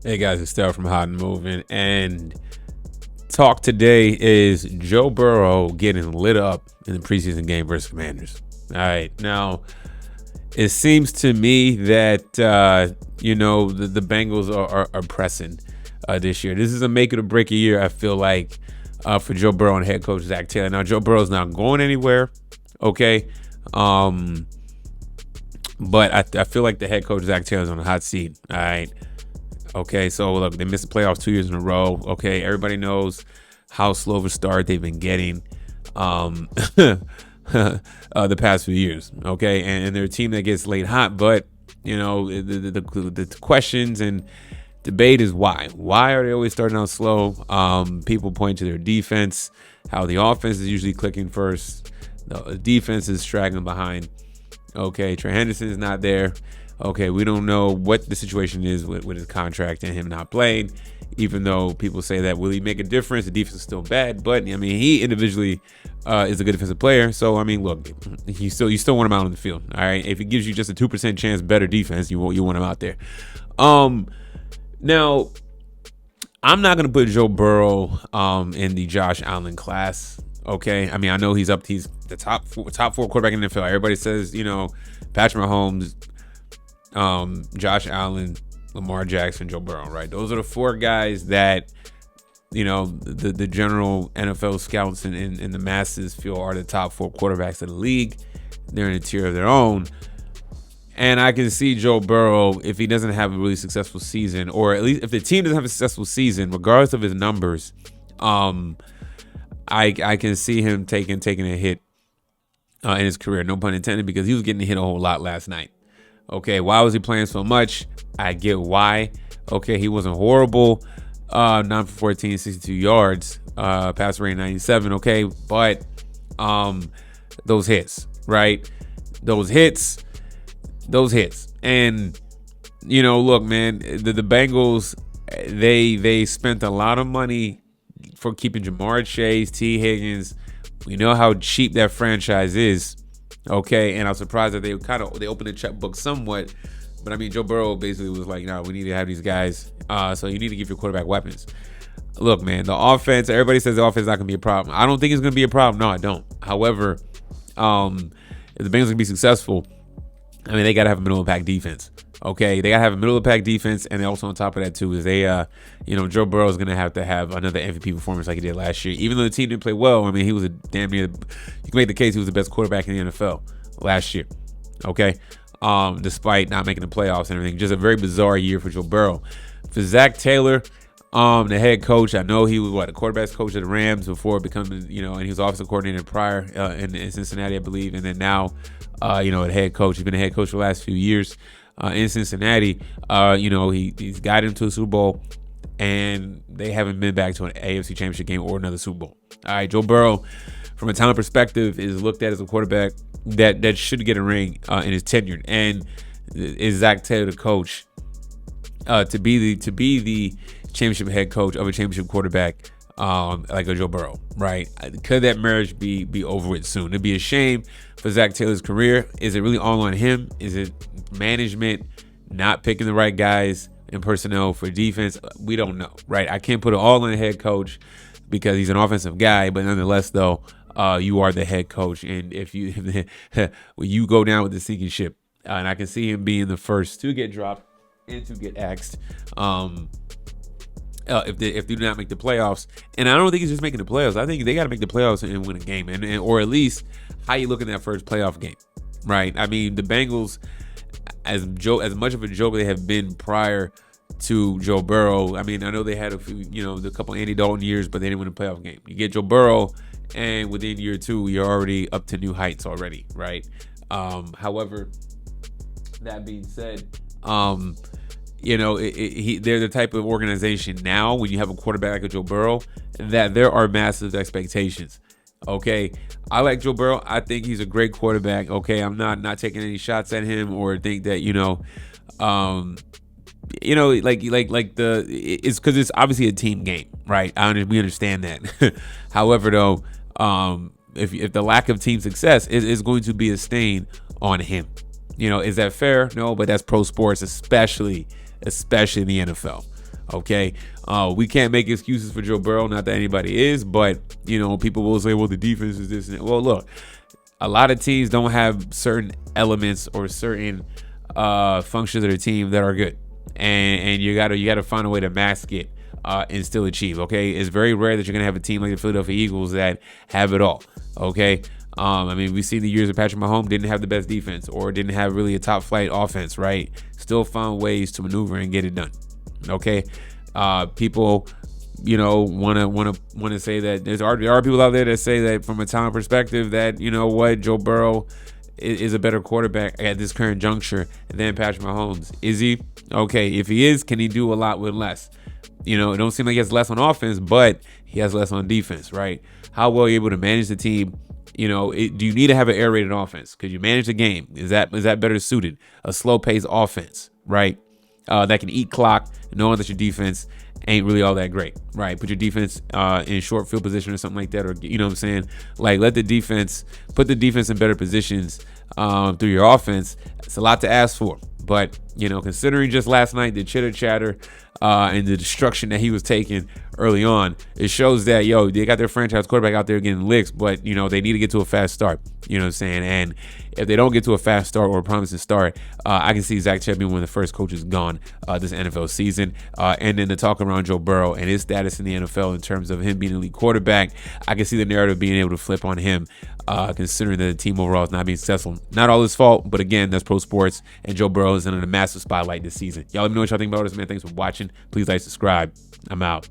Hey guys, it's Stella from Hot and Moving, and talk today is Joe Burrow getting lit up in the preseason game versus Commanders. All right, now it seems to me that the Bengals are pressing this year. This is a make it or break a year. I feel like for Joe Burrow and head coach Zach Taylor. Now Joe Burrow's not going anywhere, okay, but I feel like the head coach Zach Taylor's on a hot seat. All right. Okay, so look, they missed the playoffs 2 years in a row. Okay, everybody knows how slow of a start they've been getting the past few years. Okay, and they're a team that gets late hot, but the questions and debate is why. Why are they always starting out slow? People point to their defense, how the offense is usually clicking first. The defense is straggling behind. Okay, Trey Henderson is not there. Okay, we don't know what the situation is with his contract and him not playing, even though people say that will he make a difference? The defense is still bad, but I mean, he individually is a good defensive player. So I mean, look, you still want him out on the field. All right, if it gives you just a 2% chance better defense, you want him out there. Now, I'm not gonna put Joe Burrow in the Josh Allen class. Okay, I mean, I know he's the top four quarterback in the NFL. Everybody says, Patrick Mahomes, Josh Allen, Lamar Jackson, Joe Burrow, right? Those are the four guys that, the general NFL scouts and the masses feel are the top four quarterbacks of the league. They're in a tier of their own. And I can see Joe Burrow, if he doesn't have a really successful season, or at least if the team doesn't have a successful season, regardless of his numbers, I can see him taking a hit in his career, no pun intended, because he was getting hit a whole lot last night. Okay, why was he playing so much? I get why. Okay, he wasn't horrible. 9 for 14, 62 yards, pass rate 97. Okay, but those hits, right? Those hits. And look, man, the Bengals, they spent a lot of money for keeping Jamar Chase, T. Higgins. We know how cheap that franchise is. Okay, and I'm surprised that they opened the checkbook somewhat, but I mean, Joe Burrow basically was like, "No, we need to have these guys. So you need to give your quarterback weapons." Look, man, the offense. Everybody says the offense is not going to be a problem. I don't think it's going to be a problem. No, I don't. However, if the Bengals are going to be successful, I mean, they got to have a middle of the pack defense. Okay, they got to have a middle of the pack defense, and also on top of that too is Joe Burrow is going to have another MVP performance like he did last year. Even though the team didn't play well, I mean, he was a damn near. You can make the case he was the best quarterback in the NFL last year. Okay, despite not making the playoffs and everything, just a very bizarre year for Joe Burrow. For Zach Taylor, the head coach, I know he was the quarterback's coach of the Rams before becoming, and he was offensive coordinator prior in Cincinnati, I believe, and then now, a head coach. He's been a head coach for the last few years. In Cincinnati, he's guided him to a Super Bowl, and they haven't been back to an AFC Championship game or another Super Bowl. All right, Joe Burrow, from a talent perspective, is looked at as a quarterback that should get a ring in his tenure. And is Zach Taylor the coach to be the championship head coach of a championship quarterback like a Joe Burrow, right? Could that marriage be over with soon? It'd be a shame for Zach Taylor's career. Is it really all on him? Is it management not picking the right guys and personnel for defense? We don't know, right? I can't put it all on the head coach because he's an offensive guy, but nonetheless, though, you are the head coach, and if you go down with the sinking ship, and I can see him being the first to get dropped and to get axed. If they do not make the playoffs, and I don't think he's just making the playoffs. I think they got to make the playoffs and win a game, and or at least how you look at that first playoff game, right? I mean, the Bengals, as much of a joke they have been prior to Joe Burrow. I mean, I know they had a few, a couple Andy Dalton years, but they didn't win a playoff game. You get Joe Burrow, and within year two, you're already up to new heights already, right? However, that being said, they're the type of organization now when you have a quarterback like a Joe Burrow that there are massive expectations. Okay, I like Joe Burrow. I think he's a great quarterback. Okay, I'm not taking any shots at him or think that it's because it's obviously a team game, right? We understand that. However, though, if the lack of team success is going to be a stain on him, is that fair? No, but that's pro sports, especially in the NFL. Okay, we can't make excuses for Joe Burrow. Not that anybody is, but people will say, "Well, the defense is this." And that. Well, look, a lot of teams don't have certain elements or certain functions of their team that are good, and you gotta find a way to mask it and still achieve. Okay, it's very rare that you're gonna have a team like the Philadelphia Eagles that have it all. Okay. We've seen the years of Patrick Mahomes didn't have the best defense or didn't have really a top flight offense, right? Still found ways to maneuver and get it done. Okay, people, want to say that there are people out there that say that from a talent perspective that Joe Burrow is a better quarterback at this current juncture than Patrick Mahomes. Is he? Okay, if he is, can he do a lot with less? It don't seem like he has less on offense, but he has less on defense, right? How well are you able to manage the team? Do you need to have an air-rated offense? Could you manage the game? Is that better suited? A slow-paced offense, right? That can eat clock, knowing that your defense ain't really all that great, right? Put your defense in short field position or something like that, or what I'm saying? Like, put the defense in better positions through your offense. It's a lot to ask for, but considering just last night the chitter chatter and the destruction that he was taking early on, it shows that they got their franchise quarterback out there getting licks, but they need to get to a fast start. You know what I'm saying? And if they don't get to a fast start or a promising start, I can see Zach Chett being one of the first coaches gone this NFL season. And then the talk around Joe Burrow and his status in the NFL in terms of him being an elite quarterback, I can see the narrative being able to flip on him, considering that the team overall is not being successful. Not all his fault, but again, that's pro sports, and Joe Burrow is in a massive spotlight this season. Y'all let me know what y'all think about this, man. Thanks for watching. Please like, subscribe. I'm out.